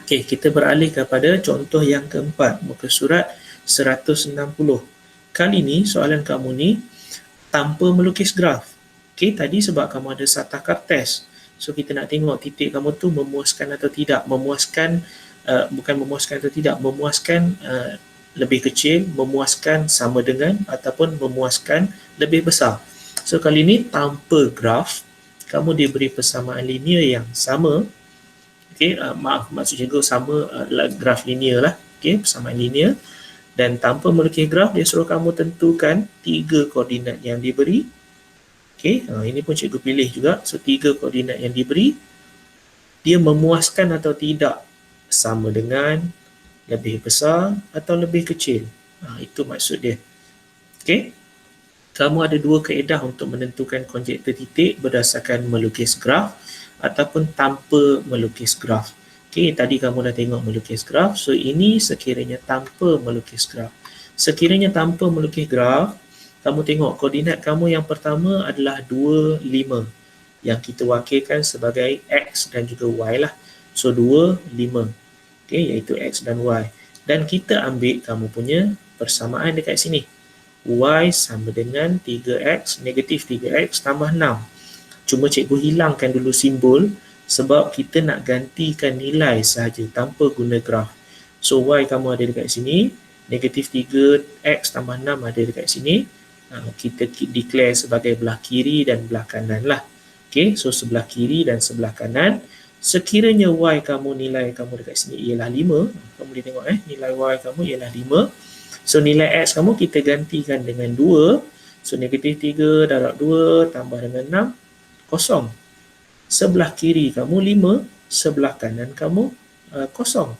Okey, kita beralih kepada contoh yang keempat, muka surat 160. Kali ni soalan kamu ni tanpa melukis graf. Okey, tadi sebab kamu ada satakar test. So kita nak tengok titik kamu tu memuaskan atau tidak. Memuaskan, bukan memuaskan atau tidak, memuaskan lebih kecil, memuaskan sama dengan, ataupun memuaskan lebih besar. So kali ni tanpa graf, kamu diberi persamaan linear yang sama. Okey, maksud cikgu sama graf linear lah. Okey, persamaan linear. Dan tanpa melukis graf, dia suruh kamu tentukan 3 koordinat yang diberi. Okey, ini pun cikgu pilih juga. So 3 koordinat yang diberi, dia memuaskan atau tidak, sama dengan, lebih besar atau lebih kecil. Itu maksud dia. Okey, kamu ada 2 kaedah untuk menentukan konjektor titik berdasarkan melukis graf ataupun tanpa melukis graf. Okey, tadi kamu dah tengok melukis graf. So ini sekiranya tanpa melukis graf. Sekiranya tanpa melukis graf, kamu tengok koordinat kamu yang pertama adalah 2, 5 yang kita wakilkan sebagai X dan juga Y lah. So 2, 5. Okey, iaitu X dan Y. Dan kita ambil kamu punya persamaan dekat sini. Y sama dengan 3X negatif 3X tambah 6. Cuma cikgu hilangkan dulu simbol sebab kita nak gantikan nilai sahaja tanpa guna graf. So Y kamu ada dekat sini, negatif 3X tambah 6 ada dekat sini. Kita declare sebagai belah kiri dan belah kanan lah. Okay, so sebelah kiri dan sebelah kanan. Sekiranya Y kamu, nilai kamu dekat sini ialah 5, kamu boleh tengok nilai Y kamu ialah 5. So nilai X kamu kita gantikan dengan 2. So negatif 3 darab 2 tambah dengan 6, kosong. Sebelah kiri kamu 5, sebelah kanan kamu kosong.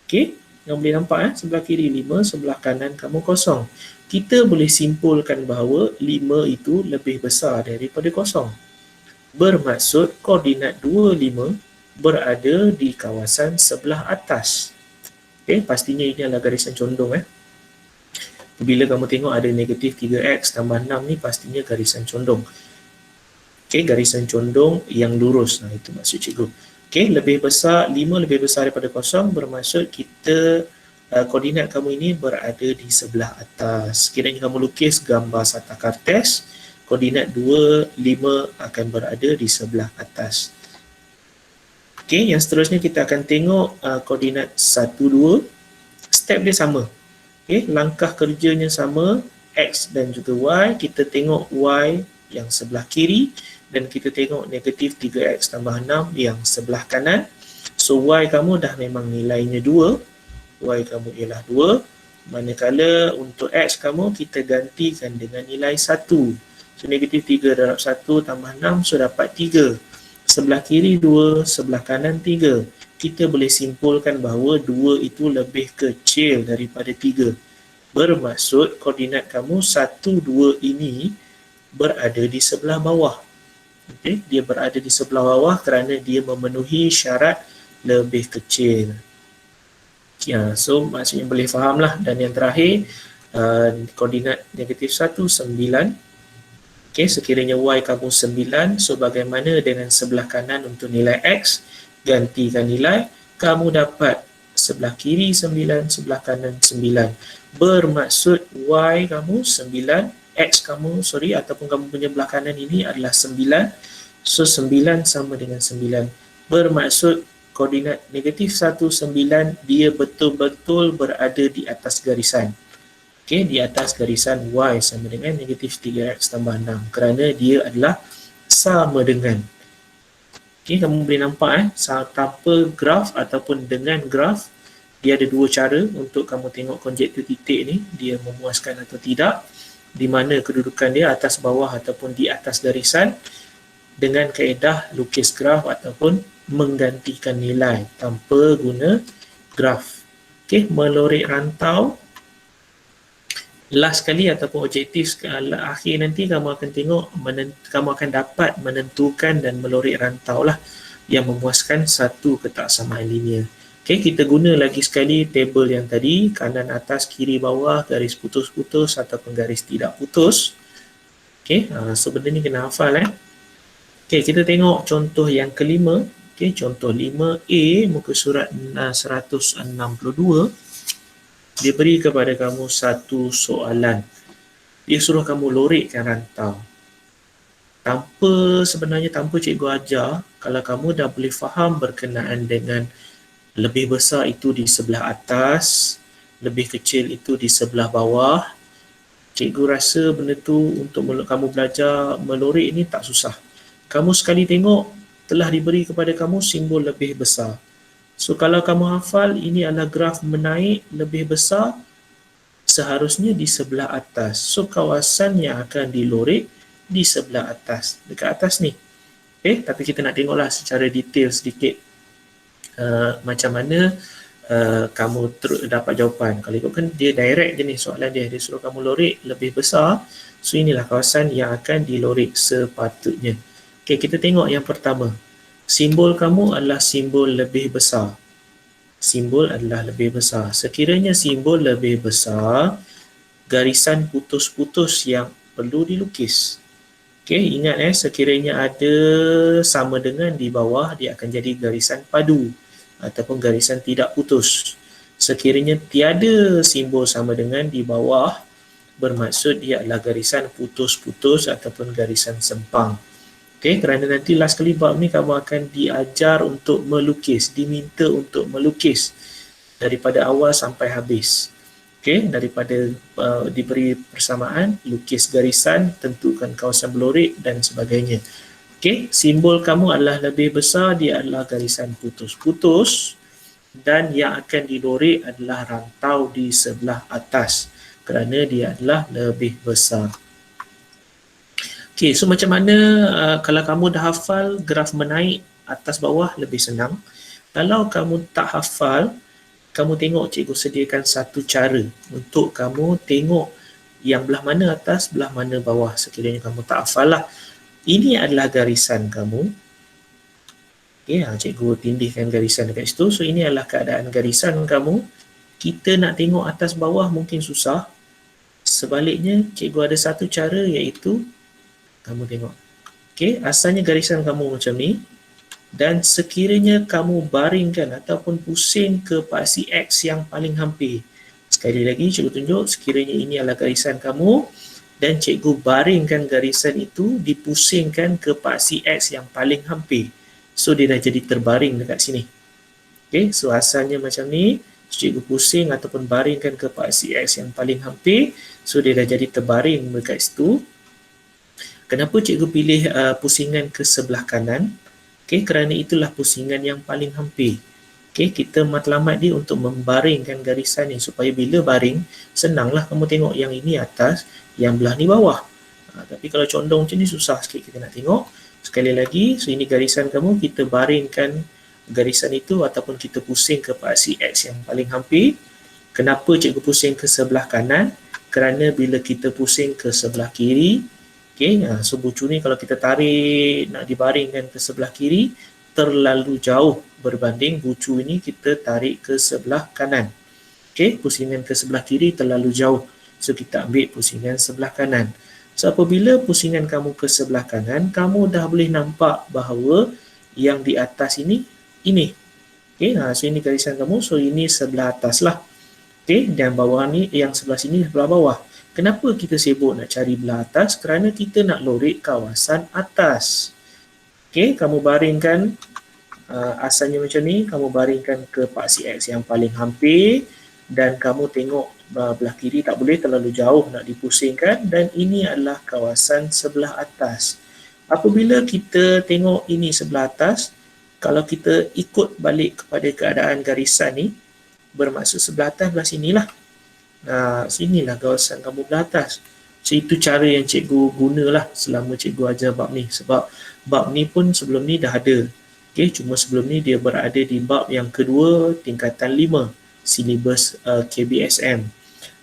Okey, yang boleh nampak sebelah kiri 5, sebelah kanan kamu kosong. Kita boleh simpulkan bahawa 5 itu lebih besar daripada kosong. Bermaksud koordinat 2, 5 berada di kawasan sebelah atas. Okey, pastinya ini adalah garisan condong. Bila kamu tengok ada negatif 3X tambah 6 ni pastinya garisan condong. Okey, garisan condong yang lurus. Itu maksud cikgu. Okey, lebih besar, 5 lebih besar daripada kosong bermaksud kita koordinat kamu ini berada di sebelah atas. Kiranya kamu lukis gambar satakar test, koordinat 2, 5 akan berada di sebelah atas. Okey, yang seterusnya kita akan tengok koordinat 1, 2. Step dia sama. Okey, langkah kerjanya sama, X dan juga Y. Kita tengok Y yang sebelah kiri dan kita tengok negatif 3X tambah 6 yang sebelah kanan. So Y kamu dah memang nilainya 2. Y kamu ialah 2. Manakala untuk X kamu kita gantikan dengan nilai 1. So negatif 3 darab 1 tambah 6, so dapat 3. Sebelah kiri 2, sebelah kanan 3. Kita boleh simpulkan bahawa 2 itu lebih kecil daripada 3. Bermaksud koordinat kamu 1, 2 ini berada di sebelah bawah. Okay, dia berada di sebelah bawah kerana dia memenuhi syarat lebih kecil. So maksudnya boleh faham lah. Dan yang terakhir, koordinat negatif 1, 9. Okay, sekiranya Y kamu 9, so bagaimana dengan sebelah kanan untuk nilai X? Gantikan nilai, kamu dapat sebelah kiri 9, sebelah kanan 9. Bermaksud Y kamu 9, X kamu, ataupun kamu punya belah kanan ini adalah 9. So 9 sama dengan 9. Bermaksud koordinat negatif 1, 9 dia betul-betul berada di atas garisan. Okey, di atas garisan Y sama dengan negatif 3X tambah 6 kerana dia adalah sama dengan. Okey, kamu boleh nampak tanpa graf ataupun dengan graf, dia ada 2 cara untuk kamu tengok konjektor titik ni, dia memuaskan atau tidak, di mana kedudukan dia atas bawah ataupun di atas garisan, dengan kaedah lukis graf ataupun menggantikan nilai tanpa guna graf. Okey, melorek rantau. Last sekali ataupun objektif akhir nanti kamu akan tengok, kamu akan dapat menentukan dan melorek rantau lah yang memuaskan satu ketaksamaan linear. Okey, kita guna lagi sekali tabel yang tadi, kanan atas, kiri bawah, garis putus-putus ataupun garis tidak putus. Okey, so benda ni kena hafal. Okey, kita tengok contoh yang kelima. Okey, contoh 5A muka surat 162, dia beri kepada kamu satu soalan. Dia suruh kamu lorekkan rantau. Tanpa cikgu ajar, kalau kamu dah boleh faham berkenaan dengan lebih besar itu di sebelah atas, lebih kecil itu di sebelah bawah, cikgu rasa benda tu untuk kamu belajar melorek ni tak susah. Kamu sekali tengok telah diberi kepada kamu simbol lebih besar. So kalau kamu hafal ini adalah graf menaik lebih besar, seharusnya di sebelah atas. So kawasan yang akan dilorek di sebelah atas, dekat atas ni. Okay, tapi kita nak tengoklah secara detail sedikit macam mana kamu dapat jawapan. Kalau ikutkan dia direct je ni soalan dia suruh kamu lorek lebih besar. So inilah kawasan yang akan dilorek sepatutnya. Okay, kita tengok yang pertama. Simbol kamu adalah simbol lebih besar. Simbol adalah lebih besar. Sekiranya simbol lebih besar, garisan putus-putus yang perlu dilukis. Okay, ingat sekiranya ada sama dengan di bawah, dia akan jadi garisan padu ataupun garisan tidak putus. Sekiranya tiada simbol sama dengan di bawah, bermaksud dia adalah garisan putus-putus ataupun garisan sempang. Okay, kerana nanti last kali bab ni kamu akan diajar untuk melukis, diminta untuk melukis daripada awal sampai habis. Okay, daripada diberi persamaan, lukis garisan, tentukan kawasan berlorek dan sebagainya. Okay, simbol kamu adalah lebih besar, dia adalah garisan putus-putus dan yang akan dilorek adalah rantau di sebelah atas kerana dia adalah lebih besar. Okay, so macam mana kalau kamu dah hafal graf menaik atas bawah lebih senang. Kalau kamu tak hafal, kamu tengok cikgu sediakan satu cara untuk kamu tengok yang belah mana atas, belah mana bawah. Sekiranya kamu tak hafal lah. Ini adalah garisan kamu. Okay, cikgu tindihkan garisan dekat situ. So ini adalah keadaan garisan kamu. Kita nak tengok atas bawah mungkin susah. Sebaliknya, cikgu ada satu cara iaitu kamu tengok. Okay, asalnya garisan kamu macam ni. Dan sekiranya kamu baringkan ataupun pusing ke paksi X yang paling hampir. Sekali lagi cikgu tunjuk, sekiranya ini adalah garisan kamu dan cikgu baringkan garisan itu dipusingkan ke paksi X yang paling hampir. So dia dah jadi terbaring dekat sini. Okay, so asalnya macam ni. Cikgu pusing ataupun baringkan ke paksi X yang paling hampir. So dia dah jadi terbaring dekat situ. Kenapa cikgu pilih pusingan ke sebelah kanan? Okay, kerana itulah pusingan yang paling hampir. Okay, kita matlamat dia untuk membaringkan garisan ni supaya bila baring, senanglah kamu tengok yang ini atas, yang belah ni bawah. Tapi kalau condong macam ni susah sikit kita nak tengok. Sekali lagi, so ini garisan kamu, kita baringkan garisan itu ataupun kita pusing ke paksi X yang paling hampir. Kenapa cikgu pusing ke sebelah kanan? Kerana bila kita pusing ke sebelah kiri, okay, so bucu ni kalau kita tarik nak dibaringkan ke sebelah kiri, terlalu jauh berbanding bucu ini kita tarik ke sebelah kanan. Okay, pusingan ke sebelah kiri terlalu jauh. So kita ambil pusingan sebelah kanan. So apabila pusingan kamu ke sebelah kanan, kamu dah boleh nampak bahawa yang di atas ini. Okay, so ini garisan kamu, so ini sebelah atas lah. Okay, dan bawah ni, yang sebelah sini sebelah bawah. Kenapa kita sibuk nak cari belah atas? Kerana kita nak lorek kawasan atas. Okay, kamu baringkan asalnya macam ni, kamu baringkan ke paksi X yang paling hampir dan kamu tengok belah kiri tak boleh terlalu jauh nak dipusingkan dan ini adalah kawasan sebelah atas. Apabila kita tengok ini sebelah atas, kalau kita ikut balik kepada keadaan garisan ni, bermaksud sebelah atas belah sinilah. Sinilah kawasan kamu belah atas. So itu cara yang cikgu gunalah selama cikgu ajar bab ni. Sebab bab ni pun sebelum ni dah ada. Okay, cuma sebelum ni dia berada di bab yang kedua tingkatan 5 silibus KBSM.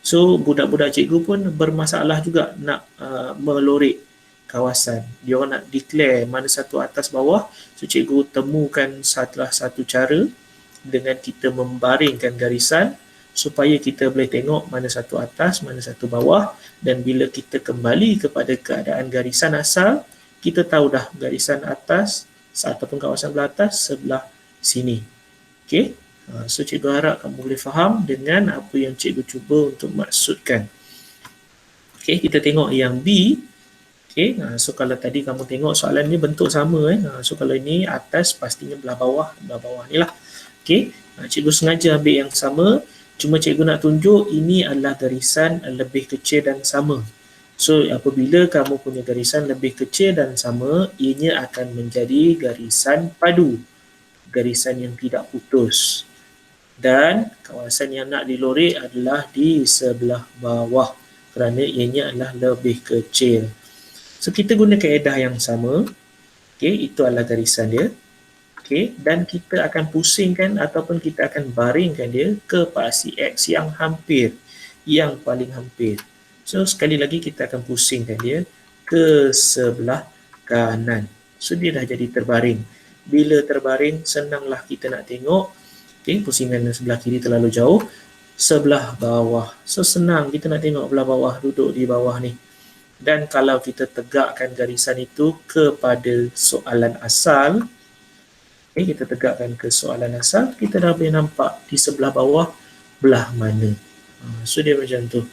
So budak-budak cikgu pun bermasalah juga nak melorek kawasan. Dia orang nak declare mana satu atas bawah. So cikgu temukan salah satu cara dengan kita membaringkan garisan supaya kita boleh tengok mana satu atas, mana satu bawah dan bila kita kembali kepada keadaan garisan asal, kita tahu dah garisan atas ataupun kawasan belah atas sebelah sini. Okey. So cikgu harap kamu boleh faham dengan apa yang cikgu cuba untuk maksudkan. Okey, kita tengok yang B. Okey, so kalau tadi kamu tengok soalan ni bentuk sama So kalau ini atas pastinya belah bawah ni lah. Okey, cikgu sengaja ambil yang sama, cuma cikgu nak tunjuk ini adalah garisan lebih kecil dan sama. So apabila kamu punya garisan lebih kecil dan sama, ianya akan menjadi garisan padu, garisan yang tidak putus. Dan kawasan yang nak dilorek adalah di sebelah bawah kerana ianya adalah lebih kecil. So kita guna kaedah yang sama. Okey, itu adalah garisan dia. Okey, dan kita akan pusingkan ataupun kita akan baringkan dia ke paksi X yang hampir, yang paling hampir. So sekali lagi kita akan pusingkan dia ke sebelah kanan. So dia dah jadi terbaring. Bila terbaring, senanglah kita nak tengok. Okey, pusingan sebelah kiri terlalu jauh. Sebelah bawah. So senang kita nak tengok belah bawah, duduk di bawah ni. Dan kalau kita tegakkan garisan itu kepada soalan asal, kita tegakkan ke soalan asal, kita dah boleh nampak di sebelah bawah belah mana. So dia macam tu.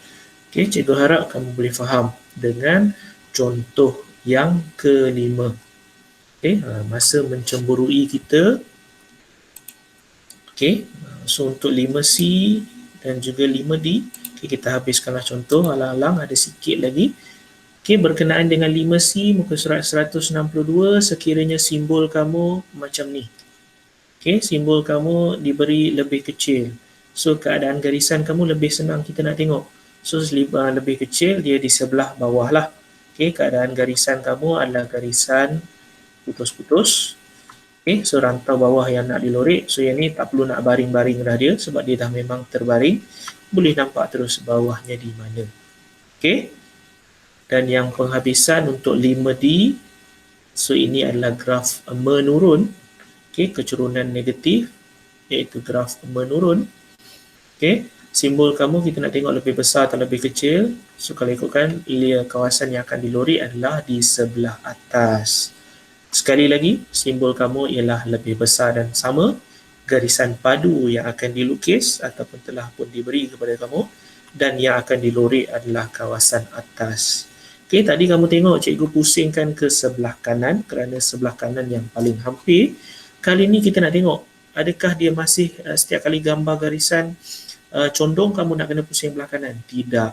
Okay, cikgu harap kamu boleh faham dengan contoh yang kelima. Okay, masa mencemburui kita. Okay, so untuk 5C dan juga 5D, okay, kita habiskanlah contoh, alang-alang ada sikit lagi. Okey, berkenaan dengan 5C, muka surat 162, sekiranya simbol kamu macam ni. Okey, simbol kamu diberi lebih kecil. So, keadaan garisan kamu lebih senang kita nak tengok. So, lebih kecil, dia di sebelah bawah lah. Okey, keadaan garisan kamu adalah garisan putus-putus. Okey, so rantau bawah yang nak dilorek. So, yang ni tak perlu nak baring-baring dah dia sebab dia dah memang terbaring. Boleh nampak terus bawahnya di mana. Okey. Dan yang penghabisan untuk 5D, so ini adalah graf menurun, okay, kecurunan negatif, iaitu graf menurun. Okay, simbol kamu kita nak tengok lebih besar atau lebih kecil. So kalau ikutkan, kawasan yang akan dilorek adalah di sebelah atas. Sekali lagi, simbol kamu ialah lebih besar dan sama. Garisan padu yang akan dilukis ataupun telah pun diberi kepada kamu, dan yang akan dilorek adalah kawasan atas. Okey, tadi kamu tengok cikgu pusingkan ke sebelah kanan kerana sebelah kanan yang paling hampir. Kali ni kita nak tengok adakah dia masih setiap kali gambar garisan condong kamu nak kena pusing belah kanan? Tidak.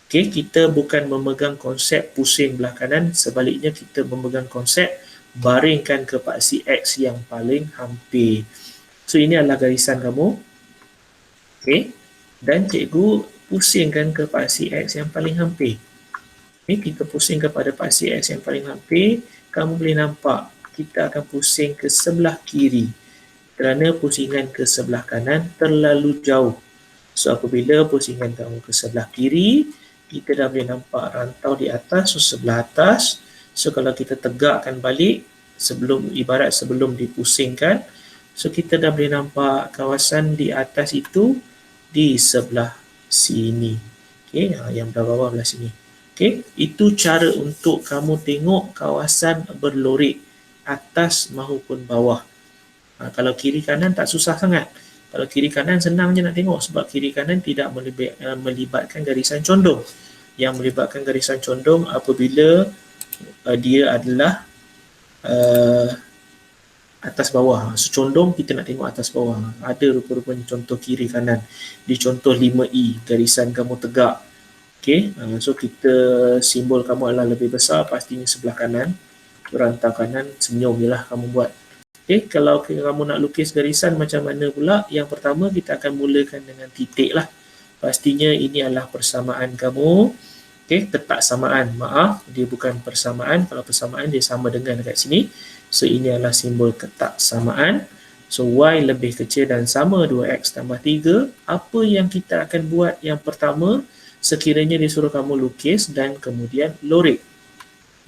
Okey, kita bukan memegang konsep pusing belah kanan, sebaliknya kita memegang konsep baringkan ke paksi X yang paling hampir. So ini adalah garisan kamu. Okey, dan cikgu pusingkan ke paksi X yang paling hampir. Okay, kita pusing kepada paksi X yang paling hampir, kamu boleh nampak kita akan pusing ke sebelah kiri kerana pusingan ke sebelah kanan terlalu jauh. So apabila pusingan kamu ke sebelah kiri, kita dah boleh nampak rantau di atas, so sebelah atas. So kalau kita tegakkan balik sebelum dipusingkan, so kita dah boleh nampak kawasan di atas itu di sebelah sini. Okay, yang bawah belah sini. Okay, itu cara untuk kamu tengok kawasan berlorek atas maupun bawah. Kalau kiri kanan tak susah sangat. Kalau kiri kanan senang je nak tengok sebab kiri kanan tidak melibatkan garisan condong. Yang melibatkan garisan condong apabila dia adalah atas bawah. So condong kita nak tengok atas bawah. Ada rupa-rupanya contoh kiri kanan. Di contoh 5E, garisan kamu tegak. Okay, so kita simbol kamu adalah lebih besar, pastinya sebelah kanan. Rantau kanan, senyum je lah kamu buat. Okay, kalau kamu nak lukis garisan macam mana pula, yang pertama kita akan mulakan dengan titik lah. Pastinya ini adalah persamaan kamu. Okay, ketak samaan. Maaf, dia bukan persamaan. Kalau persamaan dia sama dengan dekat sini. So ini adalah simbol ketak samaan. So Y lebih kecil dan sama 2X tambah 3. Apa yang kita akan buat yang pertama? Sekiranya disuruh kamu lukis dan kemudian lorek.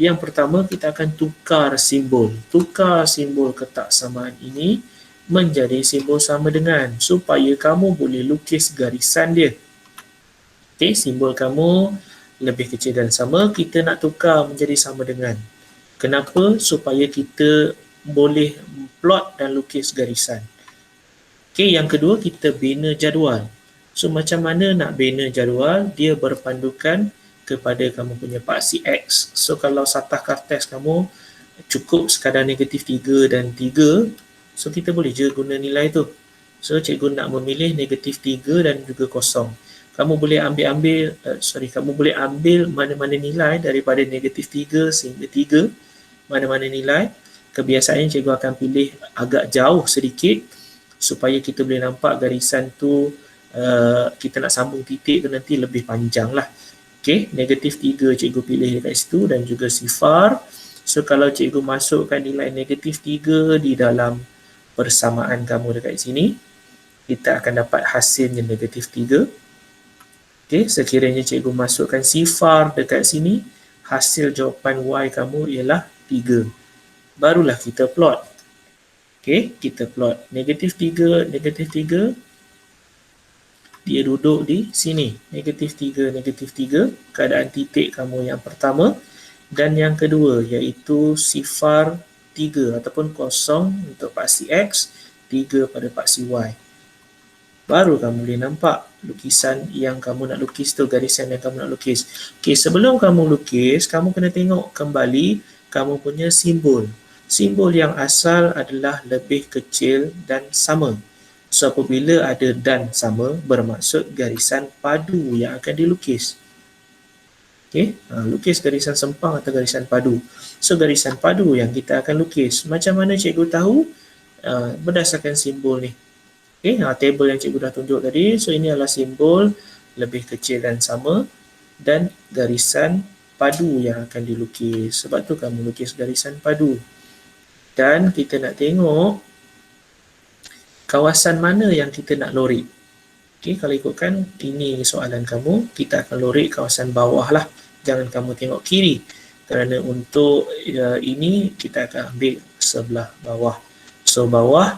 Yang pertama kita akan tukar simbol. Tukar simbol ketak samaan ini menjadi simbol sama dengan supaya kamu boleh lukis garisan dia. Okey, simbol kamu lebih kecil dan sama, kita nak tukar menjadi sama dengan. Kenapa? Supaya kita boleh plot dan lukis garisan. Okey, yang kedua kita bina jadual. So macam mana nak bina jadual? Dia berpandukan kepada kamu punya paksi X. So kalau satah kartes kamu cukup sekadar negatif 3 dan 3, so kita boleh je guna nilai tu. So cikgu nak memilih negatif 3 dan juga kosong. Kamu boleh kamu boleh ambil mana-mana nilai daripada negatif 3 sehingga 3, mana-mana nilai. Kebiasaannya cikgu akan pilih agak jauh sedikit supaya kita boleh nampak garisan tu, kita nak sambung titik tu nanti lebih panjang lah. Okay, negatif 3 cikgu pilih dekat situ dan juga sifar. So kalau cikgu masukkan nilai negatif 3 di dalam persamaan kamu dekat sini, kita akan dapat hasilnya negatif 3. Okay, sekiranya cikgu masukkan sifar dekat sini, hasil jawapan Y kamu ialah 3. Barulah kita plot. Okay, kita plot negatif 3, negatif 3. Dia duduk di sini. Negatif 3, negatif 3. Keadaan titik kamu yang pertama. Dan yang kedua, iaitu sifar 3 ataupun kosong untuk paksi X, 3 pada paksi Y. Baru kamu boleh nampak lukisan yang kamu nak lukis tu, garisan yang kamu nak lukis. Okay, sebelum kamu lukis, kamu kena tengok kembali kamu punya simbol. Simbol yang asal adalah lebih kecil dan sama. So, apabila ada dan sama, bermaksud garisan padu yang akan dilukis. Okay, lukis garisan sempang atau garisan padu. So, garisan padu yang kita akan lukis. Macam mana cikgu tahu? Berdasarkan simbol ni. Okay, table yang cikgu dah tunjuk tadi. So, ini adalah simbol lebih kecil dan sama dan garisan padu yang akan dilukis. Sebab tu kamu lukis garisan padu. Dan kita nak tengok kawasan mana yang kita nak lorek. Okay, kalau ikutkan ini soalan kamu, kita akan lorek kawasan bawah lah. Jangan kamu tengok kiri. Kerana untuk ini kita akan ambil sebelah bawah. So, bawah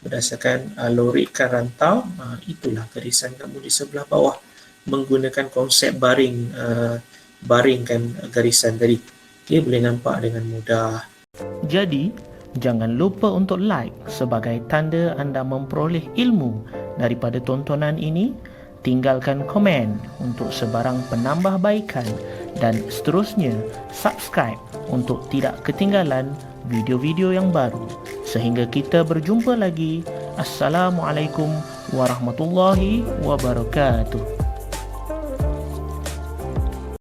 berdasarkan lorekkan rantau, itulah garisan kamu di sebelah bawah menggunakan konsep baringkan garisan tadi. Okay, boleh nampak dengan mudah. Jadi, jangan lupa untuk like sebagai tanda anda memperoleh ilmu daripada tontonan ini. Tinggalkan komen untuk sebarang penambahbaikan dan seterusnya subscribe untuk tidak ketinggalan video-video yang baru. Sehingga kita berjumpa lagi. Assalamualaikum warahmatullahi wabarakatuh.